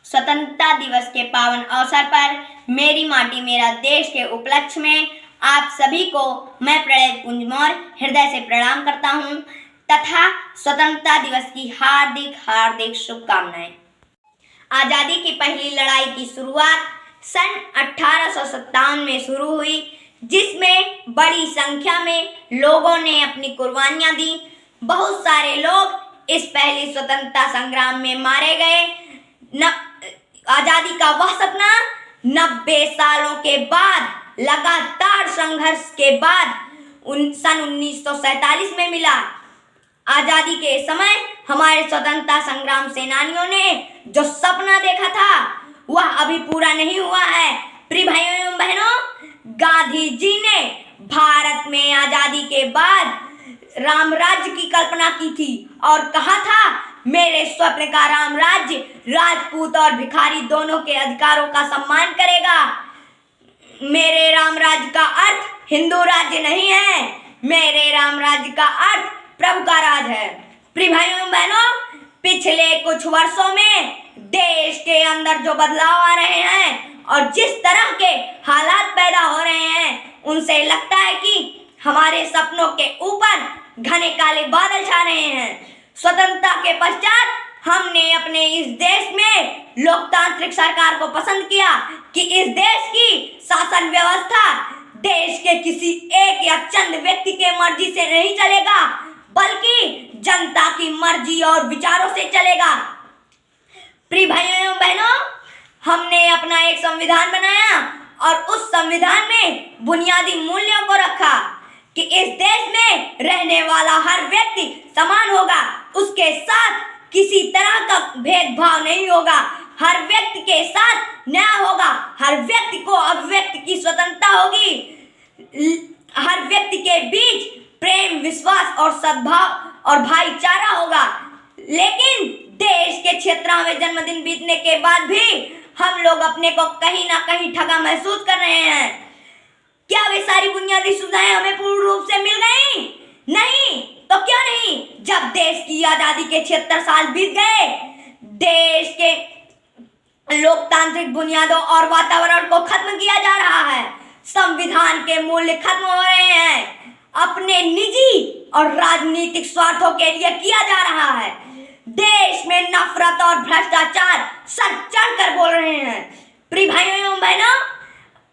स्वतंत्रता दिवस के पावन अवसर पर मेरी माटी मेरा देश के उपलक्ष्य में आप सभी को मैं प्रणय कुंज मौर्य हृदय से प्रणाम करता हूं तथा स्वतंत्रता दिवस की हार्दिक हार्दिक शुभकामनाएं। आज़ादी की पहली लड़ाई की शुरुआत सन 1857 में शुरू हुई, जिसमें बड़ी संख्या में लोगों ने अपनी कुर्बानियां दी। बहुत सारे लोग इस पहली स्वतंत्रता संग्राम में मारे गए। आज़ादी का वह सपना 90 सालों के बाद लगातार संघर्ष के बाद सन 1947 में मिला। आज़ादी के समय हमारे स्वतंत्रता संग्राम सेनानियों ने जो सपना देखा था वह अभी पूरा नहीं हुआ है। प्रिय भाइयों एवं बहनों, गांधी जी ने भारत में आज़ादी के बाद राम राज्य की कल्पना की थी और कहा था, मेरे स्वप्न का राम राज्य राजपूत और भिखारी दोनों के अधिकारों का सम्मान करेगा। मेरे राम राज्य का अर्थ हिंदू राज्य नहीं है, मेरे राम राज्य का अर्थ प्रभु का राज है। प्रिय भाइयों एवं बहनों, पिछले कुछ वर्षों में देश के अंदर जो बदलाव आ रहे हैं और जिस तरह के हालात पैदा हो रहे हैं, उनसे लगता है कि हमारे सपनों के ऊपर घने काले बादल छा रहे हैं। स्वतंत्रता के पश्चात हमने अपने इस देश में लोकतांत्रिक सरकार को पसंद किया कि इस देश की शासन व्यवस्था देश के किसी एक या चंद व्यक्ति के मर्जी से नहीं चलेगा, बल्कि जनता की मर्जी और विचारों से चलेगा। प्रिय भाइयों एवं बहनों, हमने अपना एक संविधान बनाया और उस संविधान में बुनियादी मूल्यों को रखा कि इस देश में रहने वाला हर व्यक्ति समान होगा, उसके साथ किसी तरह का भेदभाव नहीं होगा, हर व्यक्ति के साथ न्याय होगा, हर व्यक्ति को अभिव्यक्ति की स्वतंत्रता होगी, हर व्यक्ति के बीच प्रेम, विश्वास और सद्भाव और भाईचारा होगा। लेकिन देश के क्षेत्रों में जन्मदिन बीतने के बाद भी हम लोग अपने को कहीं ना कहीं ठगा महसूस कर रहे हैं। क्या वे सारी बुनियादी सुविधाएं हमें पूर्ण रूप से मिल गई? नहीं, तो क्यों नहीं? जब देश की आजादी के 76 साल बीत गए, देश के लोकतांत्रिक बुनियादों और वातावरण को खत्म किया जा रहा है, संविधान के मूल्य खत्म हो रहे हैं, अपने निजी और राजनीतिक स्वार्थों के लिए किया जा रहा है। देश में नफरत और भ्रष्टाचार सर चढ़कर बोल रहे हैं। प्रिय भाइयों एवं बहनों,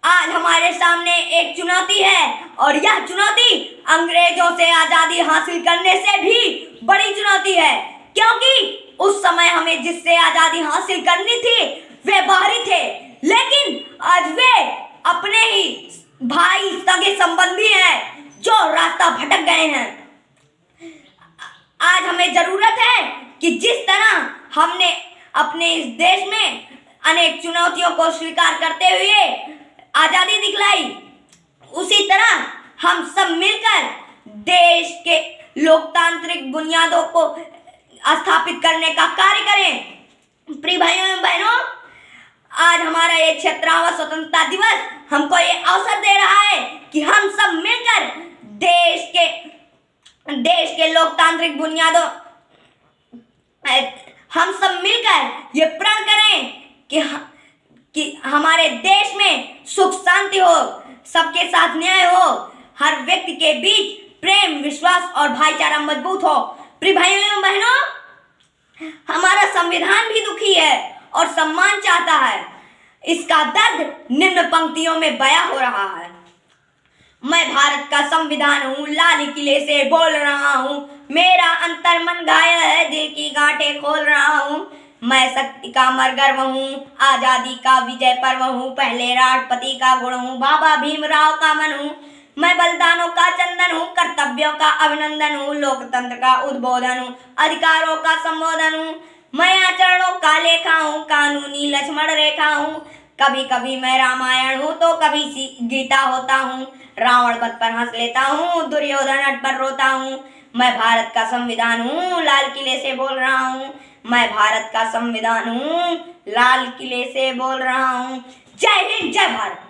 आज हमारे सामने एक चुनौती है और यह चुनौती अंग्रेजों से आजादी हासिल करने से भी बड़ी चुनौती है, क्योंकि उस समय हमें जिससे आजादी हासिल करनी थी वे बाहरी थे, लेकिन आज वे अपने ही भाई सगे संबंधी हैं जो रास्ता भटक गए हैं। आज हमें जरूरत है कि जिस तरह हमने अपने इस देश में अनेक चुनौतियों को स्वीकार करते हुए आजादी दिखलाई, उसी तरह हम सब मिलकर देश के लोकतांत्रिक बुनियादों को स्थापित करने का कार्य करें। प्रिय भाइयों एवं बहनों, आज हमारा ये 76वां स्वतंत्रता दिवस हमको ये अवसर दे रहा है कि हम सब मिलकर देश के लोकतांत्रिक बुनियादों हम सब मिलकर ये प्रण करें कि हमारे देश में सुख शांति हो, सबके साथ न्याय हो, हर व्यक्ति के बीच प्रेम, विश्वास और भाईचारा मजबूत हो। प्रिय भाइयों एवं बहनों, हमारा संविधान भी दुखी है और सम्मान चाहता है। इसका दर्द निम्न पंक्तियों में बयां हो रहा है। मैं भारत का संविधान हूँ, लाल किले से बोल रहा हूँ, मेरा अंतर मन घायल है, दिल की गांठें खोल रहा हूँ। मैं शक्ति का मरगर्व हूँ, आजादी का विजय पर्व हूँ, पहले राष्ट्रपति का गुण हूँ, बाबा भीमराव का मन हूँ। मैं बलिदानों का चंदन हूँ, कर्तव्यों का अभिनंदन हूँ, लोकतंत्र का उद्बोधन हूँ, अधिकारों का संबोधन हूँ। मैं आचरणों का लेखा हूँ, कानूनी लक्ष्मण रेखा हूँ। कभी कभी मैं रामायण हूँ तो कभी गीता होता हूँ, रावण वध पर हंस लेता हूँ, दुर्योधन हट पर रोता हूँ। मैं भारत का संविधान हूँ, लाल किले से बोल रहा हूँ, मैं भारत का संविधान हूँ, लाल किले से बोल रहा हूँ। जय हिंद, जय भारत।